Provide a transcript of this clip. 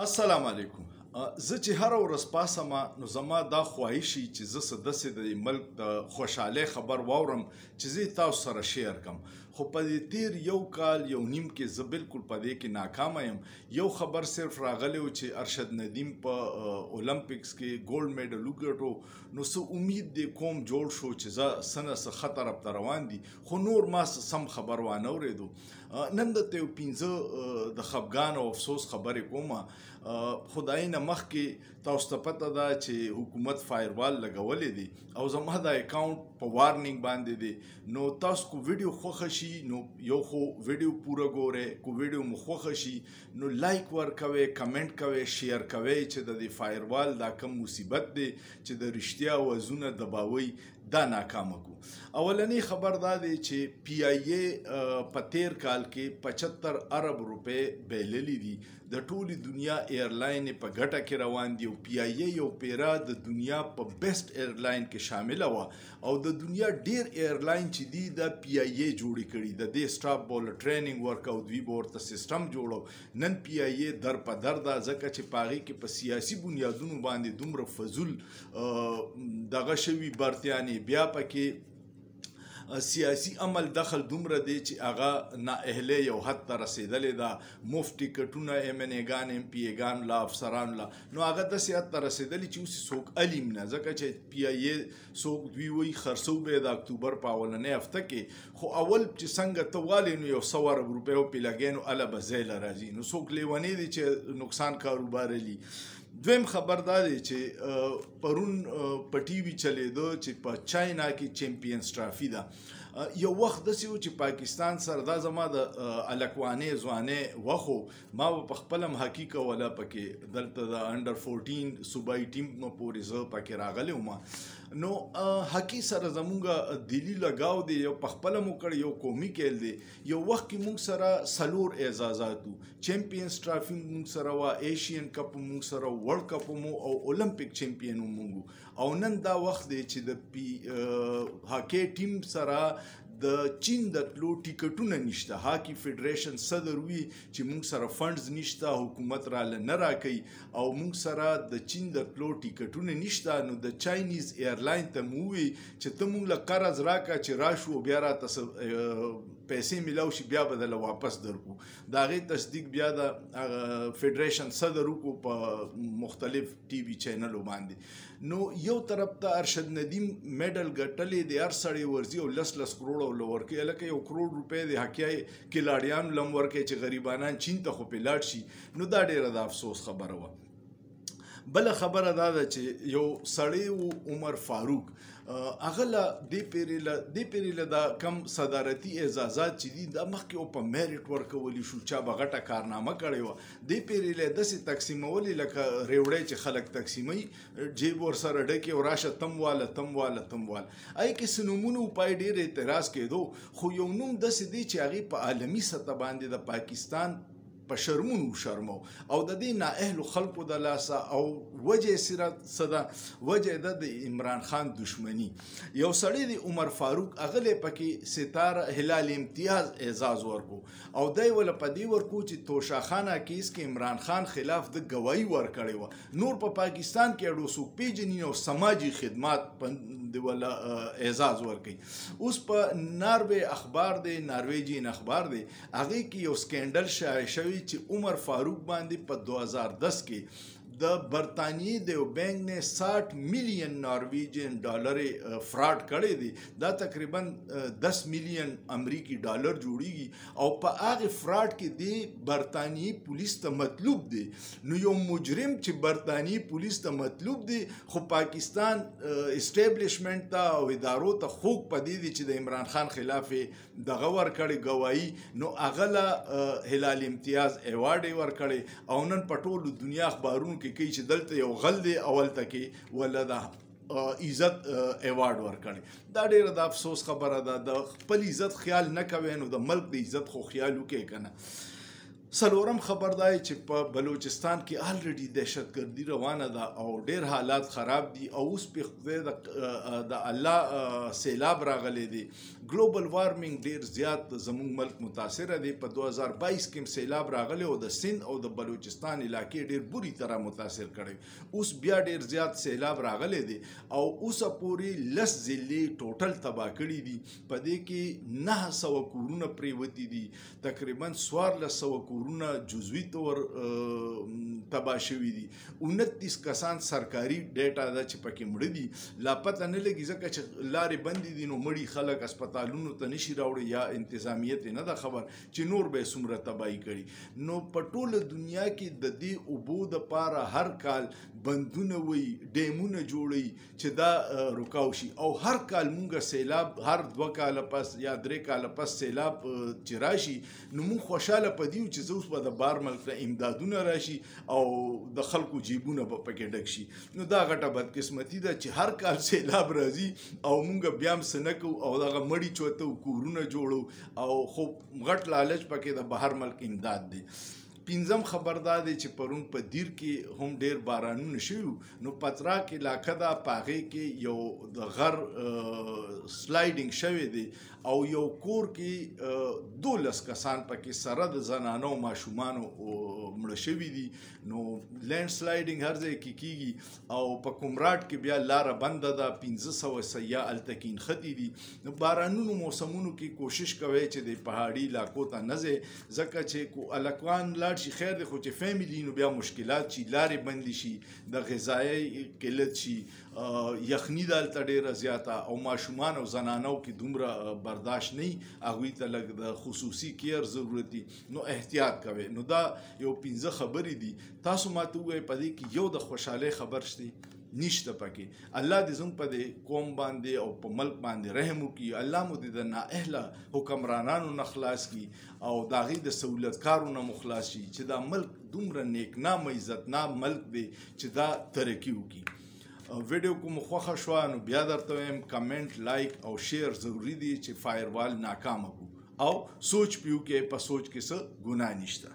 السلام علیکم. زه چې هر ورځ پاسم نو زما دا خواهشي چې زه څه داسې د ملک د خوشحالۍ خبر واورم چې زه تاسو سره شیر کم. خو په دې تیر یو کال یو نیم کې زه بالکل په دې کې ناکامه یم. یو خبر صرف راغلی و چې ارشد ندیم په اولمپکس کې ګولډ میډل وګټو، نو څه امید دی کوم جوړ شو چې زه څه نه څه ښه طرف ته روان دي، خو نور ما سم خبر وانه اورېدو. نن درته یو پنځه د خفګان او افسوس خبرې کومه. خدای نه مخکې تاسو ته پته ده چې حکومت فایروال لګولی دی او زما د اکاونټ په وارننګ باندې دی. نو تاسو کو ویډیو خوښه شي نو یو خو ویډیو پوره ګورئ، کو ویډیو مو خوښه شي نو لایک ورکوئ، کمنټ کوئ، شیر کوئ چې د دې فایروال دا کم مصیبت دی چې د رښتیا وزونه دباوي دا ناکامه کو. اولنی خبر دا دی چې پی آی ای په تیر کال کې 75 ارب روپے بیللی دي. د ټولي دنیا ایرلاین په ګټه کې روان دي او پی آی ای یو پیرا د دنیا په بیسټ ایرلاین کې شامله وه او د دنیا ډیر ایرلاین چې دي د پی آی ای جوړې کړي، د دې سټاف بوله ټریننګ ورکاو، دوی به ورته سیستم جوړو. نن پی آی ای در په در ده ځکه چې په هغې کې په سیاسي بنیادونو باندې دومره فضول دغه شوي برتیانې، بیا پکې سیاسی عمل دخل دومره دی چې هغه نااهلی یو حد ته رسېدلی ده. مفت ټکټونه ایم ان ایګان، ایم پی ایګان لا، افسران لا، نو هغه داسې حد ته رسېدلي چې اوس څوک علیم نه، ځکه چې پی آی ای څوک دوی وایي خرڅو به د اکتوبر په اولنۍ هفته کې، خو اول چې څنګه ته والې نو 100 ارب روپیو پې لګی نو هله به ځای له راځي، نو څوک لیونی دی چې نقصان کاروبار لي. دویم خبر دا دی چې پرون په ټي وي چلیدو چې په چاینا کې چیمپینز ټرافي ده. یو وخت داسې و چې پاکستان سره دا زما د الکوانې ځوانۍ وخو، ما به په خپله هم هاکي کوله پکې، دلته د انډر 14 صوبایي ټیم پورې زه پکې راغلی وم. نو هاکي سره زمونږ دلی لګاو دی، یو په خپله مو کړی، یو قومي کیل دی. یو وخت کې مونږ سره څلور اعزازات وو، چیمپینز ټرافي مونږ سره وه، ایشین کپ مونږ سره، ورلډ کپ مو او اولمپک چیمپین مونږ. او نن دا وخت دی چې د هاکي ټیم سره د چین د تلو ټیکټونه نشته. هاکي فیډریشن صدر وی چې مونږ سره فنډز نشته، حکومت راله نه راکوي او مونږ سره د چین د تلو ټیکټونه نشته. نو د چاینیز ایرلاین ته مو ووی چې ته مونږ له قرض راکړه چې راشو بیا راته پیسې میلاو شي، بیا به درله واپس درکو. د هغې تصدیق بیا د فیډریشن صدر وکړو په مختلف ټي وي چینلو باندې. نو یو طرف ته ارشد ندیم میډل ګټلی دی، هر سړی ورځي او 10 کروړ له ورکوي، هلکه 1 کروړ روپۍ د هاکي کلاډیانو لم ورکوي چې غریبانان چین ته خو پې لاړ شي. نو دا ډېره د افسوس خبره وه. بله خبره دا ده چې یو سړی و عمر فاروق، هغه له دې پیرې له دا کم صدارتي اعزازات چې دي دا مخکې او په میرټ ورکولی شو، چا به غټه کارنامه کړې وه. دې پیرې له داسې تقسیمولې لکه ریوړی چې خلک تقسیموي، جیب ورسره ډکې او راشه تم واله تم واله تم واله. هغې کې څه نومونه پای ډېر اعتراض کېدو، خو یو نوم داسې دی چې هغې په عالمي سطح باندې د پاکستان په شرمونو شرمو او د دې نااهلو خلکو د لاسه، او وجه یې څه ده؟ وجه یې ده د عمران خان دشمني. یو سړی دی عمر فاروق، هغه لی پکې ستاره هلال امتیاز اعزاز ورکو او دی وله په دې ورکو چې توشاخانه کیس کې عمران خان خلاف د ګواهي ورکړې وه. نور په پاکستان کې اډو څوک پیژني او سماجي خدمات د وله اعزاز ورکوي. اوس په ناروې اخبار دی، نارویجین اخبار دی، هغې کې یو سکینډل شایع شوی چې عمر فاروق باندې په 2010 کې د برطانیې د یو بینک نه 60 میلیون نارویجین ډالرې فراډ کړی دی. دا تقریبا 10 میلیون امریکي ډالر جوړیږي او په هغې فراډ کې د برطانیې پولیس ته مطلوب دی. نو یو مجرم چې برطانیې پولیس ته مطلوب دی، خو پاکستان اسټیبلیشمنټ ته او ادارو ته خوږ په دې دی چې د عمران خان خلاف دغه ورکړی ګواهي، نو هغه له هلال امتیاز ایوارډ یې ورکړی او نن په ټولو دنیا اخبارونو کې کوي چې دلته یو غل دی اولته کې ولا د عزت ایوارډ ورکړي. دا ډېره د افسوس خبره ده. د خپل عزت خیال نه کوي نو د ملک د عزت خو خیال وکړئ که نه. څلورم خبر دا چې په بلوچستان کې الریډي دهشتګردي روانه ده او ډېر حالات خراب دي او اوس په خدای د الله سیلاب راغلی دی. ګلوبل وارمنګ ډېر زیات زموږ ملک متاثره دی. په 2022 کې سیلاب راغلی او د سند او د بلوچستان علاقې ډېر بری طرح متاثر کړی. اوس بیا ډېر زیات سیلاب راغلی دی او اوسه پورې 10 ضلعې ټوټل تباه کړي دي. په دې کې 900 کورونه پریوتي دي، تقریبا 1400 کورونه جزوي طور تباه شوي دي. 29 کسان سرکاري ډیټا ده چې پکې مړه دي. لا پته نه لګي ځکه چې لارې بندې دي نو مړي خلک هسپتالونو ته نشي راوړي یا انتظامیت نه ده خبر چې نور به څومره تباهي کړي. نو په ټوله دنیا کې د دې اوبو دپاره هر کال بندونه وي، ډیمونه جوړوي چې دا رکاو شي او هر کال مونږ سیلاب هر 2 کاله پس یا 3 کاله پس سیلاب چې راشي نو مونږ خوشحاله په دې یو چې زه اوس به د بار ملک نه امدادونه راشي او د خلکو جیبونه به پکې ډک شي. نو دا غټه بدقسمتي ده چې هر کال سیلاب راځي او مونږ بیا هم څه نه کوو او دغه مړي چوتو کورونه جوړو او خو غټ لالچ پکې د بهر ملک امداد دی. پنځم خبر دا دی چې پرون په دیر کې هم ډېر بارانونه شوي. نو پتراک علاقه ده، په هغې کې یو د غر سلایډینګ شوی دی او یو کور کې 12 کسان پکې سره د زنانو او ماشومانو مړه شوي دي. نو لینډ سلایډینګ هر ځای کې کیږي او په کومراټ کې بیا لاره بنده ده. 1500 سیاح هلته کینښتي دي. نو بارانونو موسمونو کې کوشش کوئ چې د پهاړي علاقو ته نه ځئ ځکه چې الکوان لاړ شي خیر دی، خو چې فیملی نو بیا مشکلات شي، لارې بندې شي، د غذایي قلت شي، یخني ده هلته ډېره زیاته او ماشومان او زنانو کې دومره برداشت نه وي، هغوی ته لږ د خصوصي کیر ضرورت دي. نو احتیاط کوئ. نو دا یو 15 خبرې دي. تاسو ماته ووایئ په دې کې یو د خوشحالۍ خبر شته؟ نشته پکې. الله دې زموږ په دې قوم باندې او په ملک باندې رحم وکړي. الله مو دې د نااهله حکمرانانو نه خلاص کړي او د هغې د سهولتکارو نه مو خلاص شي چې دا ملک دومره نیکنام عزتنام ملک دی چې دا ترقي وکړي. ویډیو کوم خوښه شوه نو بیا درته وایم کمنټ، لایک او شیر ضروري دي چې فایروال ناکامه کړو او سوچ پیو کې په سوچ کې څه ګناه نشته.